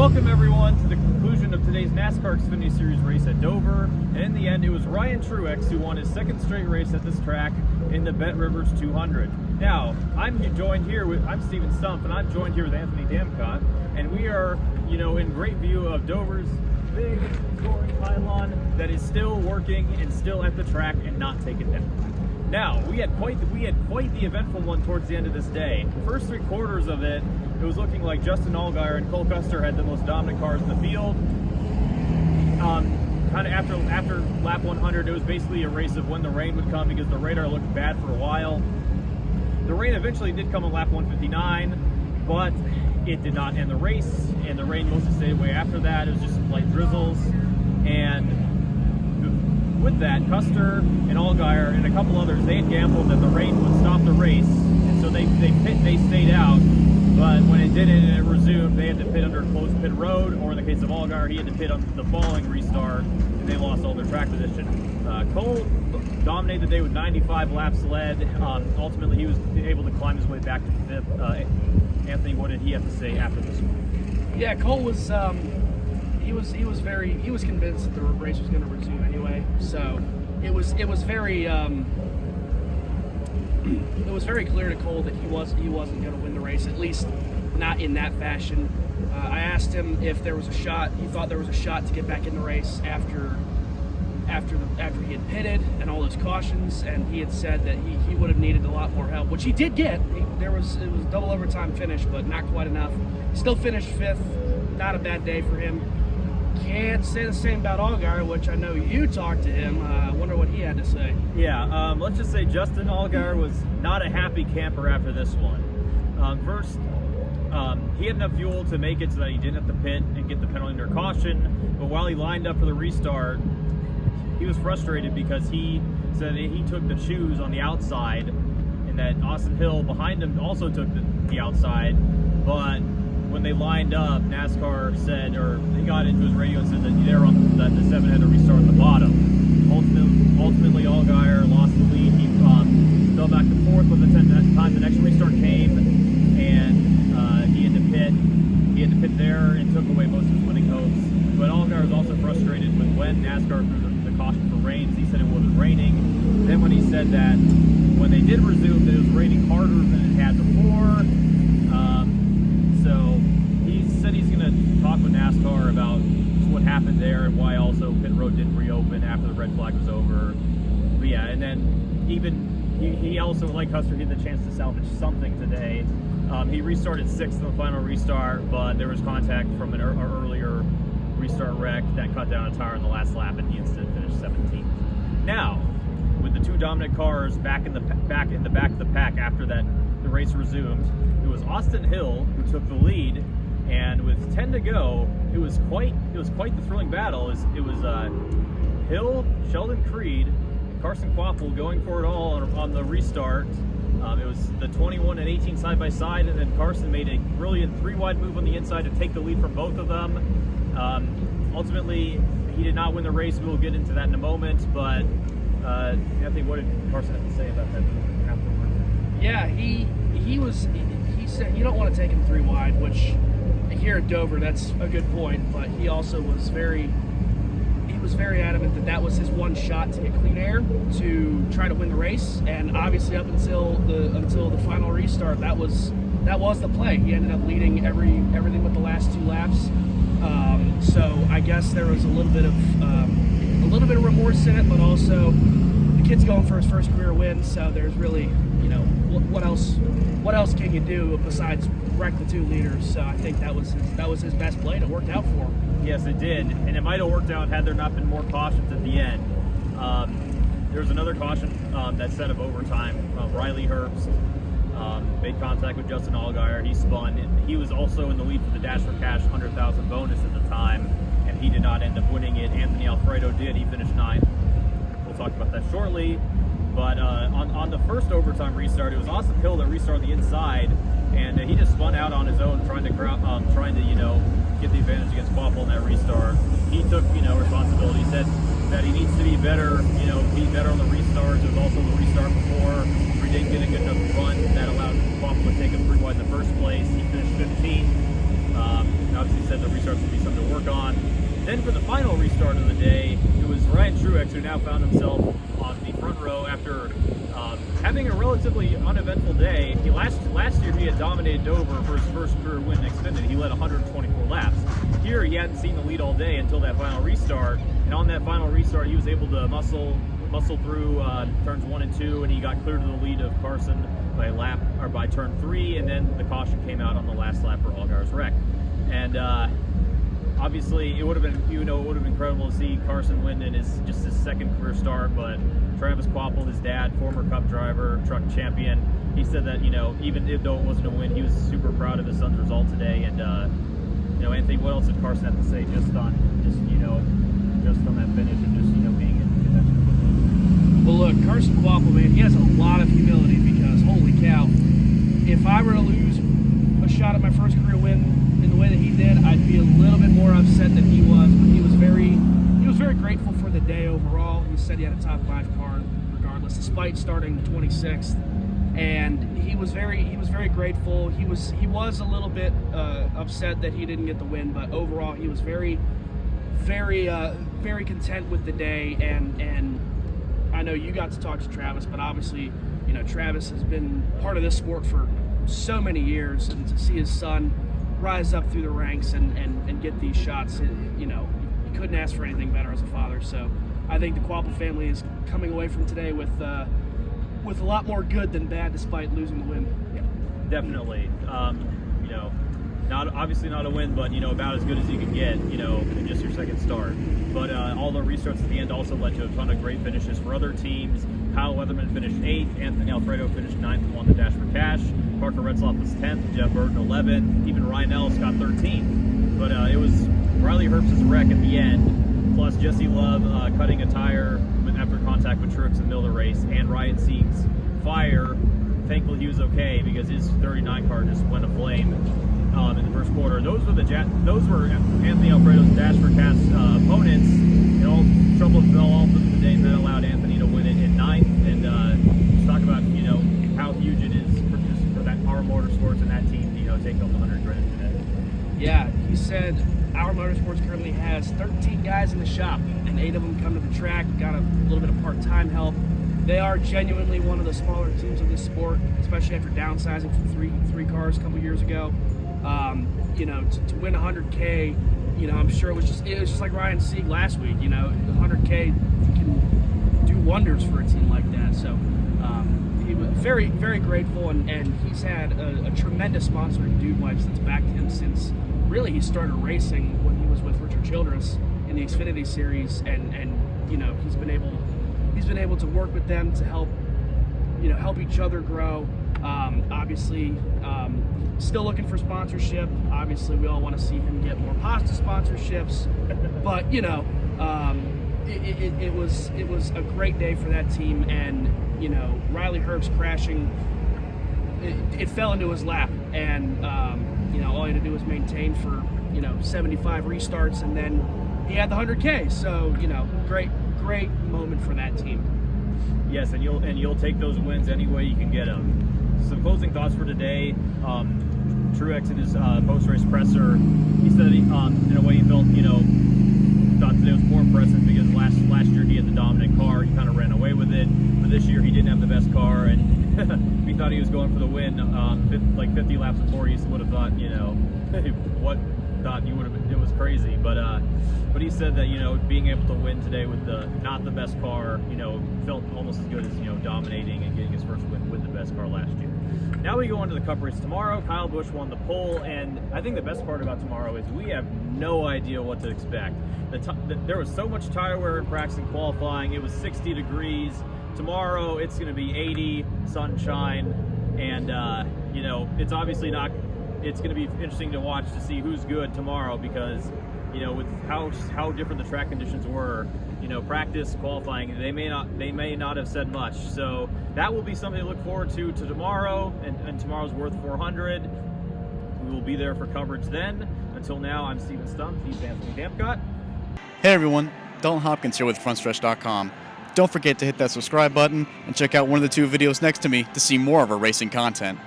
Welcome everyone to the conclusion of today's NASCAR Xfinity Series race at Dover. And in the end, it was Ryan Truex who won his second straight race at this track in the Bet Rivers 200. Now, I'm Steven Stumpf, and I'm joined here with Anthony Damcott, and we are, in great view of Dover's big scoring pylon that is still working and still at the track and not taken down. Now, we had quite the eventful one towards the end of this day. The first 3 quarters of it, it was looking like Justin Allgaier and Cole Custer had the most dominant cars in the field. Kind of after lap 100, it was basically a race of when the rain would come because the radar looked bad for a while. The rain eventually did come on lap 159, but it did not end the race, and the rain mostly stayed away after that. It was just some light drizzles, and with that, Custer and Allgaier and a couple others, they had gambled that the rain would stop the race, and so they stayed out. But when it didn't and it resumed, they had to pit under a closed pit road, or in the case of Allgaier, he had to pit on the following restart, and they lost all their track position. Cole dominated the day with 95 laps led. Ultimately, he was able to climb his way back to 5th. Anthony, what did he have to say after this one? Yeah, Cole was he was convinced that the race was going to resume anyway. So it was very clear to Cole that he wasn't going to win the race, at least not in that fashion. I asked him if there was a shot. He thought there was a shot to get back in the race after he had pitted and all those cautions, and he had said that he would have needed a lot more help, which he did get. It was a double overtime finish, but not quite enough. Still finished 5th. Not a bad day for him. Can't say the same about Allgaier, which I know you talked to him. I wonder what he had to say. Yeah, let's just say Justin Allgaier was not a happy camper after this one. First, he had enough fuel to make it so that he didn't have to pit and get the penalty under caution, but while he lined up for the restart, he was frustrated because he said that he took the choose on the outside and that Austin Hill behind him also took the outside, but when they lined up, NASCAR said, or he got into his radio and said that they were on the 7 had to restart at the bottom. Ultimately, Allgaier lost the lead. He fell back to 4th with the time the next restart came, and he had to pit. He had to pit there and took away most of his winning hopes. But Allgaier was also frustrated with when NASCAR threw the caution for rains. He said it wasn't raining. Then when he said that when they did resume, that it was raining harder than it had before. So he said he's going to talk with NASCAR about what happened there and why also pit road didn't reopen after the red flag was over. But yeah, and then even he also, like Custer, he had the chance to salvage something today. He restarted 6th in the final restart, but there was contact from an earlier restart wreck that cut down a tire in the last lap, and he instead finished 17th. Now, with the 2 dominant cars back in the back of the pack after that the race resumed, it was Austin Hill who took the lead, and with 10 to go, it was quite the thrilling battle. It was Hill, Sheldon Creed, and Carson Quapple going for it all on the restart. It was the 21 and 18 side by side, and then Carson made a brilliant 3-wide move on the inside to take the lead from both of them. Ultimately, he did not win the race. We'll get into that in a moment, but Anthony, what did Carson have to say about that afterwards? Yeah, he said you don't want to take him 3 wide, which here at Dover, that's a good point, but he also was very adamant that was his one shot to get clean air to try to win the race, and obviously up until the final restart, that was the play. He ended up leading everything but the last 2 laps. So I guess there was a little bit of remorse in it, but also the kid's going for his first career win, so there's really, what else can you do besides wreck the 2 leaders? So I think that was his best play, and it worked out for him. Yes, it did, and it might have worked out had there not been more cautions at the end. There was another caution that set of overtime. Riley Herbst made contact with Justin Allgaier. He spun, and he was also in the lead for the Dash for Cash 100,000 bonus at the time, and he did not end up winning it. Anthony Alfredo did. He finished 9th. We'll talk about that shortly. But on the first overtime restart, it was Austin Hill that restarted the inside, and he just spun out on his own, trying to get the advantage against Quapple in that restart. He took responsibility. He said that he needs to be better, be better on the restarts. It was also the restart before he didn't get a good enough run that allowed Quapple to take him 3 wide in the first place. He finished 15th. obviously said the restarts would be something to work on. Then for the final restart of the day, it was Ryan Truex who now found himself on the front row after having a relatively uneventful day. Last year he had dominated Dover for his first career win in Xfinity. He led 124 laps. Here he hadn't seen the lead all day until that final restart, and on that final restart he was able to muscle through turns 1 and 2, and he got clear to the lead of Carson by turn 3, and then the caution came out on the last lap for Allgaier's wreck. And obviously, it would have been, it would have been incredible to see Carson win in his second career start. But Travis Kvapil, his dad, former Cup driver, truck champion, he said that even though it wasn't a win, he was super proud of his son's result today. And Anthony, what else did Carson have to say just on that finish and just being in contention? Well, look, Carson Kvapil, man, he has a lot of humility because holy cow, if I were to lose a shot at my first career win in the way that he did, I'd be a little bit more upset than he was. But he was very grateful for the day overall. He said he had a top 5 car regardless, despite starting 26th. And he was very grateful. He was a little bit upset that he didn't get the win, but overall he was very content with the day. And I know you got to talk to Travis, but obviously Travis has been part of this sport for so many years, and to see his son rise up through the ranks and get these shots, you couldn't ask for anything better as a father. So I think the Kvapil family is coming away from today with a lot more good than bad, despite losing the win. Yeah, definitely. Obviously not a win, but about as good as you can get, in just your second start. But all the restarts at the end also led to a ton of great finishes for other teams. Kyle Weatherman finished 8th, Anthony Alfredo finished 9th and won the Dash for Cash. Parker Retzloff was 10th, Jeff Burton 11th, even Ryan Ellis got 13th. But it was Riley Herbst's wreck at the end, plus Jesse Love cutting a tire after contact with Truex in the middle of the race, and Ryan Sieg's fire. Thankfully he was okay because his 39 car just went aflame in the first quarter. Those were Anthony Alfredo's Dash for Cash opponents. All trouble fell off of the day, and that allowed Anthony to win it in 9th. And just talk about how huge it is for that Our Motorsports and that team take home the 100 grand today. Yeah, he said Our Motorsports currently has 13 guys in the shop, and 8 of them come to the track, got a little bit of part-time help. They are genuinely one of the smaller teams of this sport, especially after downsizing from three cars a couple years ago. To win 100K, I'm sure it was just like Ryan Sieg last week. 100K can do wonders for a team like that. So he was very, very grateful, and he's had a tremendous sponsor in Dude Wipes that's backed him since really he started racing when he was with Richard Childress in the Xfinity Series, and he's been able to work with them to help each other grow. Obviously, still looking for sponsorship. Obviously, we all want to see him get more pasta sponsorships, but it was a great day for that team. And Riley Herbst crashing, it fell into his lap, and all he had to do was maintain for 75 restarts, and then he had the 100K. So great moment for that team. Yes, and you'll take those wins any way you can get them. Some closing thoughts for today. Truex in his post-race presser, he said in a way he felt thought today was more impressive because last year he had the dominant car, he kind of ran away with it. But this year he didn't have the best car, and we thought he was going for the win. 50 laps before, he would have thought it was crazy. But he said that being able to win today with not the best car, felt almost as good as dominating and getting his first win with the best car last year. Now we go on to the Cup race tomorrow. Kyle Busch won the pole, and I think the best part about tomorrow is we have no idea what to expect. There was so much tire wear in practice and qualifying. It was 60 degrees. Tomorrow it's going to be 80, sunshine, and it's obviously not. It's going to be interesting to watch to see who's good tomorrow because with how different the track conditions were, practice, qualifying, they may not have said much. So that will be something to look forward to tomorrow, and tomorrow's Worth 400. We will be there for coverage then. Until now, I'm Steven Stumpf. He's Anthony Damcott. Hey everyone, Dalton Hopkins here with Frontstretch.com. Don't forget to hit that subscribe button and check out one of the 2 videos next to me to see more of our racing content.